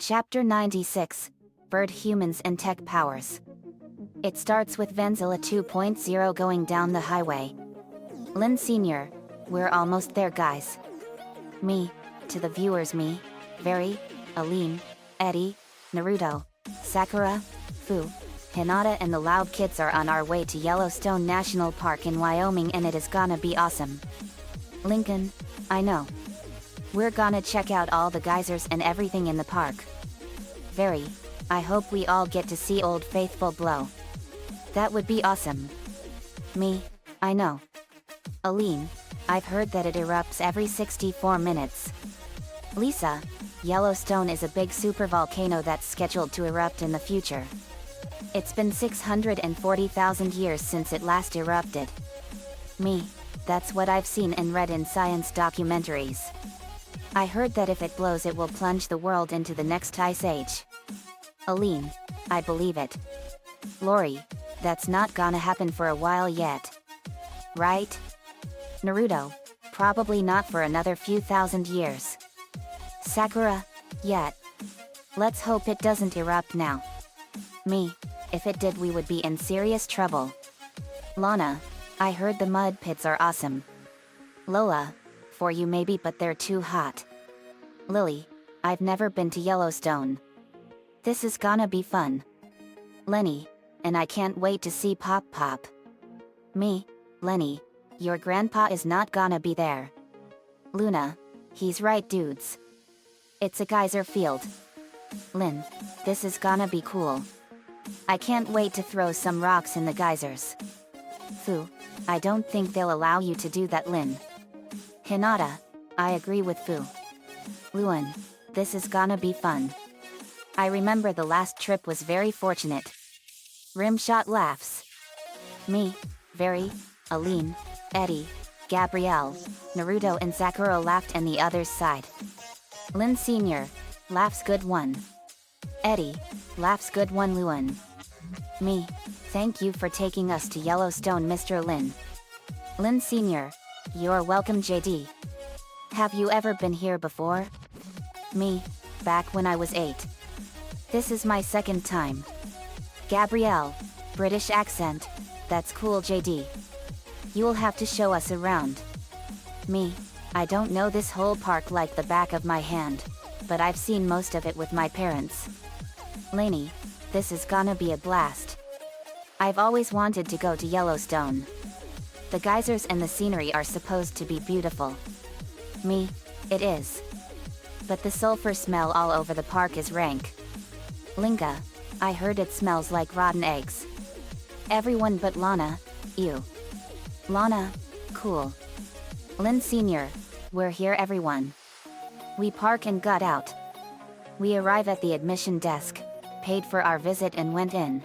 Chapter 96, Bird Humans and Tech Powers. It starts with Vanzilla 2.0 going down the highway. Lin Sr., we're almost there guys. Me, to the viewers me, Very, Aline, Eddie, Naruto, Sakura, Fu, Hinata and the Loud Kids are on our way to Yellowstone National Park in Wyoming and it is gonna be awesome. Lincoln, I know. We're gonna check out all the geysers and everything in the park. Very, I hope we all get to see Old Faithful blow. That would be awesome. Me, I know. Aline, I've heard that it erupts every 64 minutes. Lisa, Yellowstone is a big supervolcano that's scheduled to erupt in the future. It's been 640,000 years since it last erupted. Me, that's what I've seen and read in science documentaries. I heard that if it blows it will plunge the world into the next ice age. Aline, I believe it. Lori, that's not gonna happen for a while yet. Right? Naruto, probably not for another few thousand years. Sakura, yet. Let's hope it doesn't erupt now. Me, if it did we would be in serious trouble. Lana, I heard the mud pits are awesome. Lola, for you maybe but they're too hot. Lily, I've never been to Yellowstone. This is gonna be fun. Lenny, and I can't wait to see Pop Pop. Me, Lenny, your grandpa is not gonna be there. Luna, he's right dudes. It's a geyser field. Lynn, this is gonna be cool. I can't wait to throw some rocks in the geysers. Fu, I don't think they'll allow you to do that Lynn. Hinata, I agree with Fu. Luan, this is gonna be fun. I remember the last trip was very fortunate. Rimshot laughs. Me, Very, Aline, Eddie, Gabrielle, Naruto and Sakura laughed and the others sighed. Lin Sr., laughs good one. Eddie, laughs good one Luan. Me, thank you for taking us to Yellowstone Mr. Lin. Lin Sr., you're welcome JD. Have you ever been here before? Me, back when I was 8. This is my second time. Gabrielle, British accent, that's cool JD. You'll have to show us around. Me, I don't know this whole park like the back of my hand, but I've seen most of it with my parents. Lainey, this is gonna be a blast. I've always wanted to go to Yellowstone. The geysers and the scenery are supposed to be beautiful. Me, it is. But the sulfur smell all over the park is rank. Linga, I heard it smells like rotten eggs. Everyone but Lana, ew. Lana, cool. Lin Sr., we're here everyone. We park and got out. We arrive at the admission desk, paid for our visit and went in.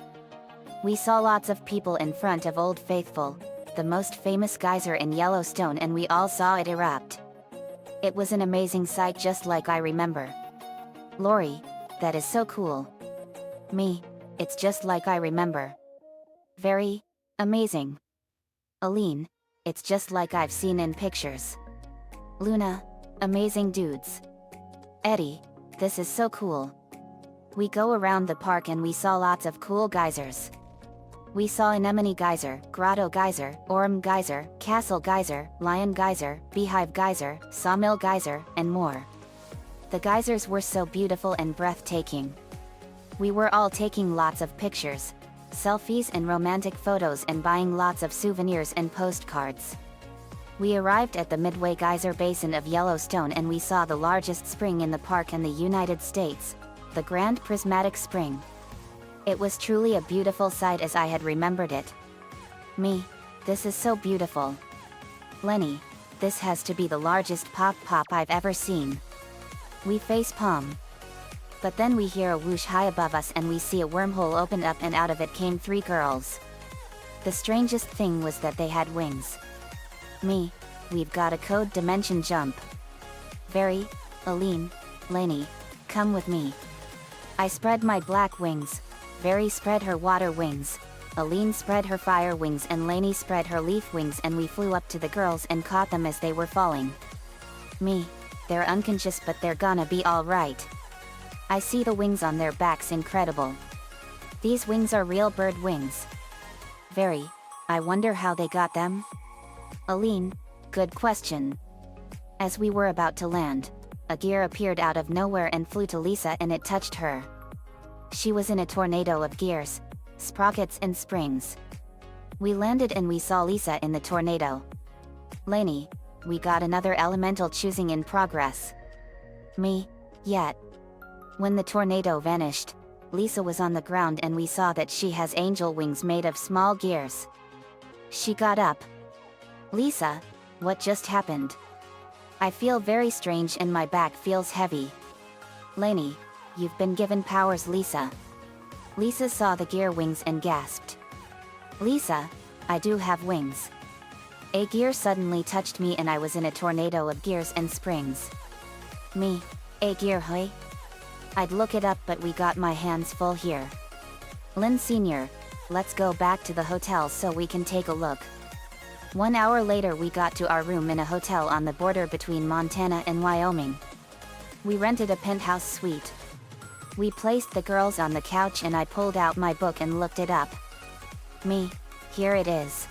We saw lots of people in front of Old Faithful, the most famous geyser in Yellowstone, and we all saw it erupt. It was an amazing sight just like I remember. Lori, that is so cool. Me, it's just like I remember. Very, amazing. Aline, it's just like I've seen in pictures. Luna, amazing dudes. Eddie, this is so cool. We go around the park and we saw lots of cool geysers. We saw Anemone Geyser, Grotto Geyser, Orem Geyser, Castle Geyser, Lion Geyser, Beehive Geyser, Sawmill Geyser, and more. The geysers were so beautiful and breathtaking. We were all taking lots of pictures, selfies and romantic photos and buying lots of souvenirs and postcards. We arrived at the Midway Geyser Basin of Yellowstone and we saw the largest spring in the park in the United States, the Grand Prismatic Spring. It was truly a beautiful sight as I had remembered it. Me, this is so beautiful. Lenny, this has to be the largest pop I've ever seen. We face palm. But then we hear a whoosh high above us and we see a wormhole opened up and out of it came 3 girls. The strangest thing was that they had wings. Me, we've got a code dimension jump. Very, Aline, Lainey, come with me. I spread my black wings, Very spread her water wings, Aline spread her fire wings and Lainey spread her leaf wings and we flew up to the girls and caught them as they were falling. Me, they're unconscious but they're gonna be alright. I see the wings on their backs, incredible. These wings are real bird wings. Very. I wonder how they got them? Aline, good question. As we were about to land, a gear appeared out of nowhere and flew to Lisa and it touched her. She was in a tornado of gears, sprockets and springs. We landed and we saw Lisa in the tornado. Lainey, we got another elemental choosing in progress. Me, yet. When the tornado vanished, Lisa was on the ground and we saw that she has angel wings made of small gears. She got up. Lisa, what just happened? I feel very strange and my back feels heavy. Lainey, you've been given powers, Lisa. Lisa saw the gear wings and gasped. Lisa, I do have wings. A gear suddenly touched me and I was in a tornado of gears and springs. Me, a gear hoy? I'd look it up but we got my hands full here. Lynn Sr., let's go back to the hotel so we can take a look. 1 hour later we got to our room in a hotel on the border between Montana and Wyoming. We rented a penthouse suite. We placed the girls on the couch and I pulled out my book and looked it up. Me, here it is.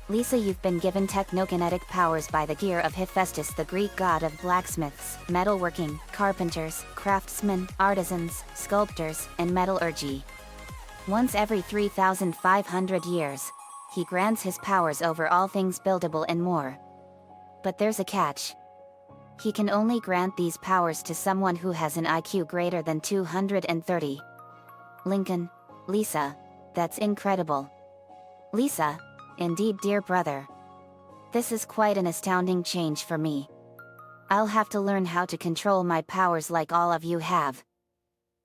Lisa, you've been given technokinetic powers by the gear of Hephaestus, the Greek god of blacksmiths, metalworking, carpenters, craftsmen, artisans, sculptors, and metallurgy. Once every 3,500 years, he grants his powers over all things buildable and more. But there's a catch. He can only grant these powers to someone who has an IQ greater than 230. Lincoln, Lisa, that's incredible. Lisa, indeed, dear brother. This is quite an astounding change for me. I'll have to learn how to control my powers like all of you have.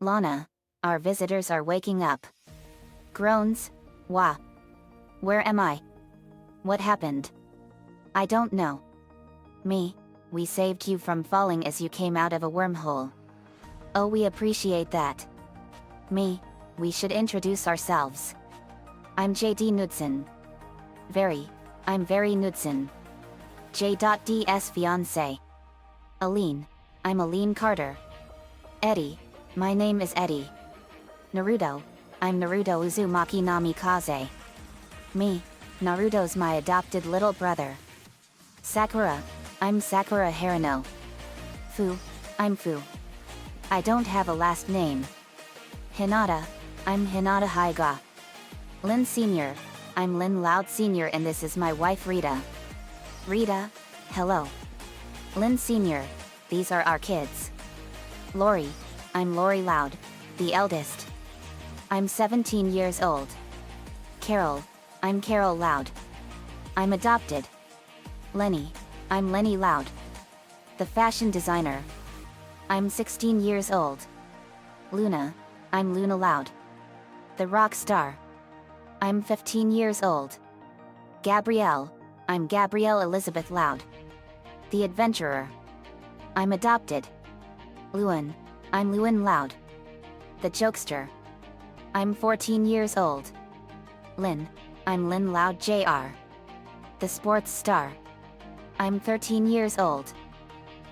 Lana, our visitors are waking up. Groans, wah. Where am I? What happened? I don't know. Me, we saved you from falling as you came out of a wormhole. Oh, we appreciate that. Me, we should introduce ourselves. I'm J.D. Knudsen. I'm very Knudsen. J.D.'s fiancé. Aline, I'm Aline Carter. Eddie, my name is Eddie. Naruto, I'm Naruto Uzumaki Namikaze. Me, Naruto's my adopted little brother. Sakura, I'm Sakura Harano. Fu, I'm Fu. I don't have a last name. Hinata, I'm Hinata Haiga. Lin Sr., I'm Lin Loud Sr. and this is my wife Rita. Rita, hello. Lin Sr., these are our kids. Lori, I'm Lori Loud, the eldest. I'm 17 years old. Carol, I'm Carol Loud. I'm adopted. Lenny, I'm Lenny Loud. The fashion designer. I'm 16 years old. Luna, I'm Luna Loud. The rock star. I'm 15 years old. Gabrielle, I'm Gabrielle Elizabeth Loud. The adventurer. I'm adopted. Luan, I'm Luan Loud. The jokester. I'm 14 years old. Lynn, I'm Lynn Loud Jr. The sports star. I'm 13 years old.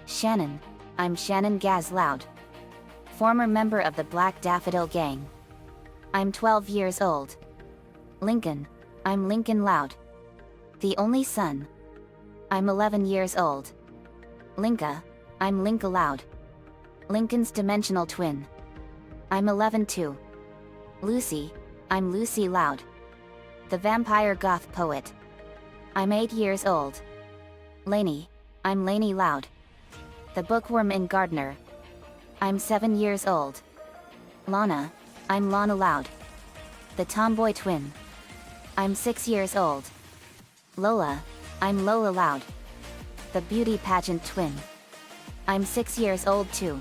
Shannon, I'm Shannon Gaz Loud. Former member of the Black Daffodil Gang. I'm 12 years old. Lincoln, I'm Lincoln Loud. The only son. I'm 11 years old. Linka, I'm Linka Loud. Lincoln's dimensional twin. I'm 11 too. Lucy, I'm Lucy Loud. The vampire goth poet. I'm 8 years old. Lainey, I'm Lainey Loud. The bookworm and gardener. I'm 7 years old. Lana, I'm Lana Loud. The tomboy twin. I'm 6 years old. Lola, I'm Lola Loud. The beauty pageant twin. I'm 6 years old too.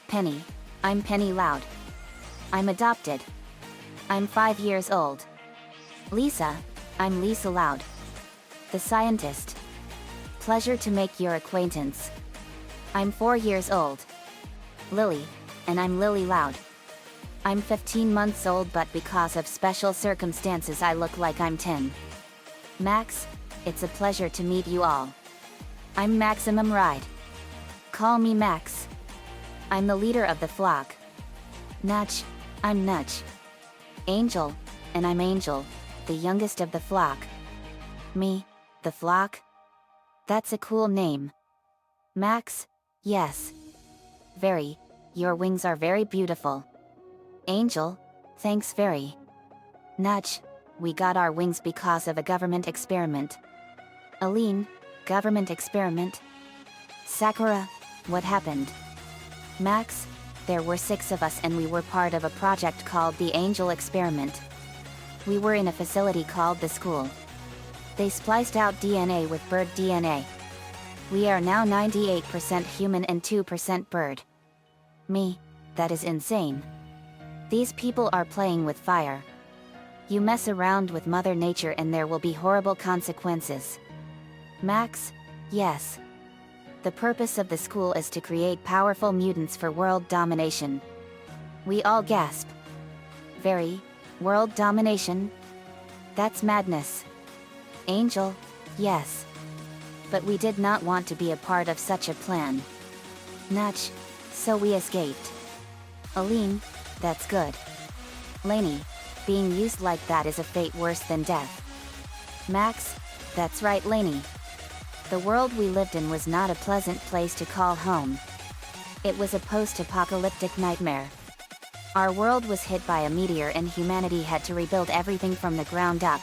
Penny, I'm Penny Loud. I'm adopted. I'm 5 years old. Lisa, I'm Lisa Loud. The scientist. Pleasure to make your acquaintance. I'm 4 years old. Lily, and I'm Lily Loud. I'm 15 months old but because of special circumstances I look like I'm 10. Max, it's a pleasure to meet you all. I'm Maximum Ride. Call me Max. I'm the leader of the flock. Nutch, I'm Nutch. Angel, and I'm Angel, the youngest of the flock. Me, the flock? That's a cool name. Max, yes. Very, your wings are very beautiful. Angel, thanks very. Nutch, we got our wings because of a government experiment. Aline, government experiment? Sakura, what happened? Max, there were 6 of us and we were part of a project called the Angel Experiment. We were in a facility called the school. They spliced out DNA with bird DNA. We are now 98% human and 2% bird. Me, that is insane. These people are playing with fire. You mess around with Mother Nature and there will be horrible consequences. Max, yes. The purpose of the school is to create powerful mutants for world domination. We all gasp. Very, world domination? That's madness. Angel, yes. But we did not want to be a part of such a plan. Nutch, so we escaped. Aline, that's good. Lainey, being used like that is a fate worse than death. Max, that's right Lainey. The world we lived in was not a pleasant place to call home. It was a post-apocalyptic nightmare. Our world was hit by a meteor and humanity had to rebuild everything from the ground up.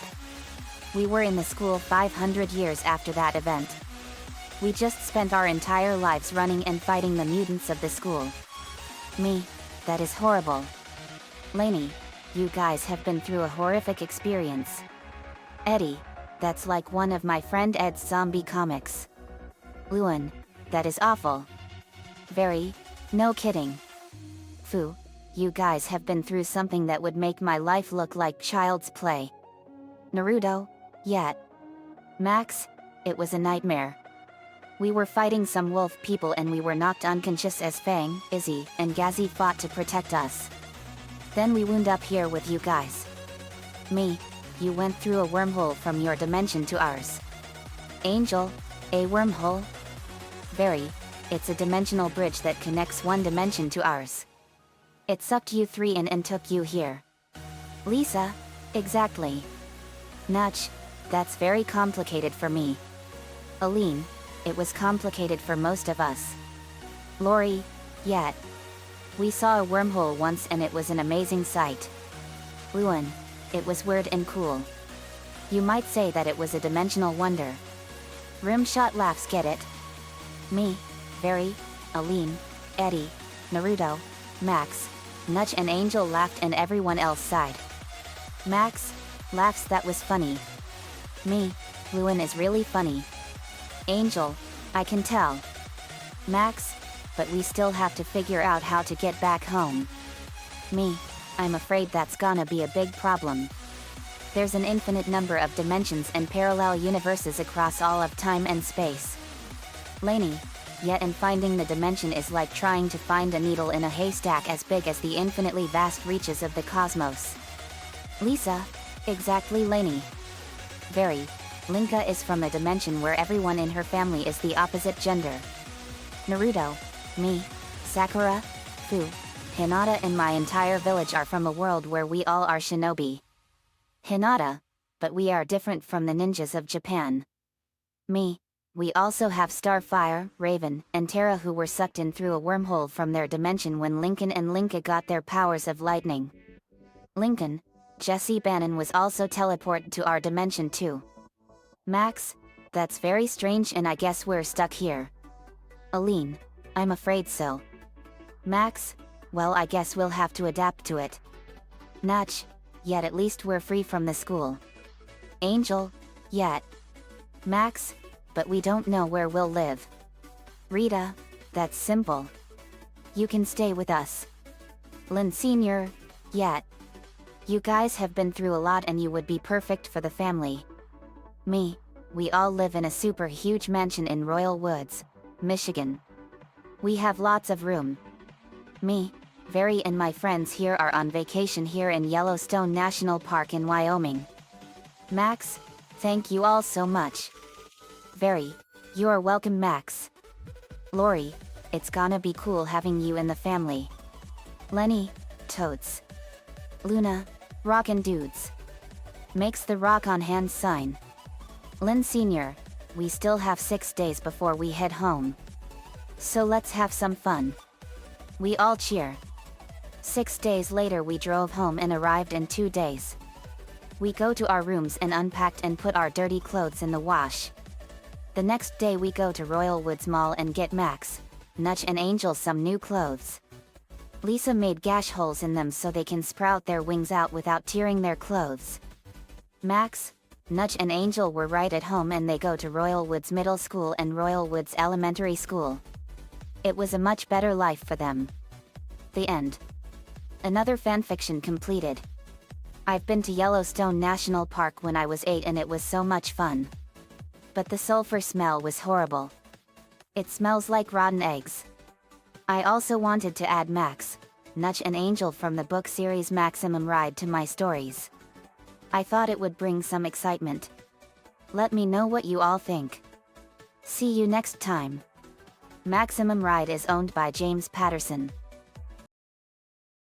We were in the school 500 years after that event. We just spent our entire lives running and fighting the mutants of the school. Me, that is horrible. Lainey, you guys have been through a horrific experience. Eddie, that's like one of my friend Ed's zombie comics. Luan, that is awful. Very, no kidding. Fu, you guys have been through something that would make my life look like child's play. Naruto, yet. Max, it was a nightmare. We were fighting some wolf people and we were knocked unconscious as Fang, Izzy, and Gazzy fought to protect us. Then we wound up here with you guys. Me, you went through a wormhole from your dimension to ours. Angel, a wormhole? Very, it's a dimensional bridge that connects one dimension to ours. It sucked you 3 in and took you here. Lisa, exactly. Nutch, that's very complicated for me. Aline, it was complicated for most of us. Lori, yet. We saw a wormhole once and it was an amazing sight. Luan, it was weird and cool. You might say that it was a dimensional wonder. Rimshot laughs, get it? Me, Very, Aline, Eddie, Naruto, Max, Nutch and Angel laughed and everyone else sighed. Max, laughs, that was funny. Me, Luan is really funny. Angel, I can tell. Max, but we still have to figure out how to get back home. Me, I'm afraid that's gonna be a big problem. There's an infinite number of dimensions and parallel universes across all of time and space. Lainey, yet and finding the dimension is like trying to find a needle in a haystack as big as the infinitely vast reaches of the cosmos. Lisa, exactly Lainey. Very, Linka is from a dimension where everyone in her family is the opposite gender. Naruto, me, Sakura, Fu, Hinata and my entire village are from a world where we all are shinobi. Hinata, but we are different from the ninjas of Japan. Me, we also have Starfire, Raven, and Terra who were sucked in through a wormhole from their dimension when Lincoln and Linka got their powers of lightning. Lincoln, Jesse Bannon was also teleported to our dimension too. Max, that's very strange and I guess we're stuck here. Aline, I'm afraid so. Max, well I guess we'll have to adapt to it. Nutch, yet at least we're free from the school. Angel, yet. Max, but we don't know where we'll live. Rita, that's simple. You can stay with us. Lynn Sr., yet. You guys have been through a lot and you would be perfect for the family. Me, we all live in a super huge mansion in Royal Woods, Michigan. We have lots of room. Me, Very and my friends here are on vacation here in Yellowstone National Park in Wyoming. Max, thank you all so much. Very, you are welcome Max. Lori, It's gonna be cool having you in the family. Lenny, totes. Luna, rockin' dudes. Makes the rock on hands sign. Lynn Sr., we still have 6 days before we head home. So let's have some fun. We all cheer. 6 days later we drove home and arrived in 2 days. We go to our rooms and unpacked and put our dirty clothes in the wash. The next day we go to Royal Woods Mall and get Max, Nutch and Angel some new clothes. Lisa made gash holes in them so they can sprout their wings out without tearing their clothes. Max, Nutch and Angel were right at home and they go to Royal Woods Middle School and Royal Woods Elementary School. It was a much better life for them. The end. Another fanfiction completed. I've been to Yellowstone National Park when I was 8 and it was so much fun. But the sulfur smell was horrible. It smells like rotten eggs. I also wanted to add Max, Nutch and Angel from the book series Maximum Ride to my stories. I thought it would bring some excitement. Let me know what you all think. See you next time. Maximum Ride is owned by James Patterson.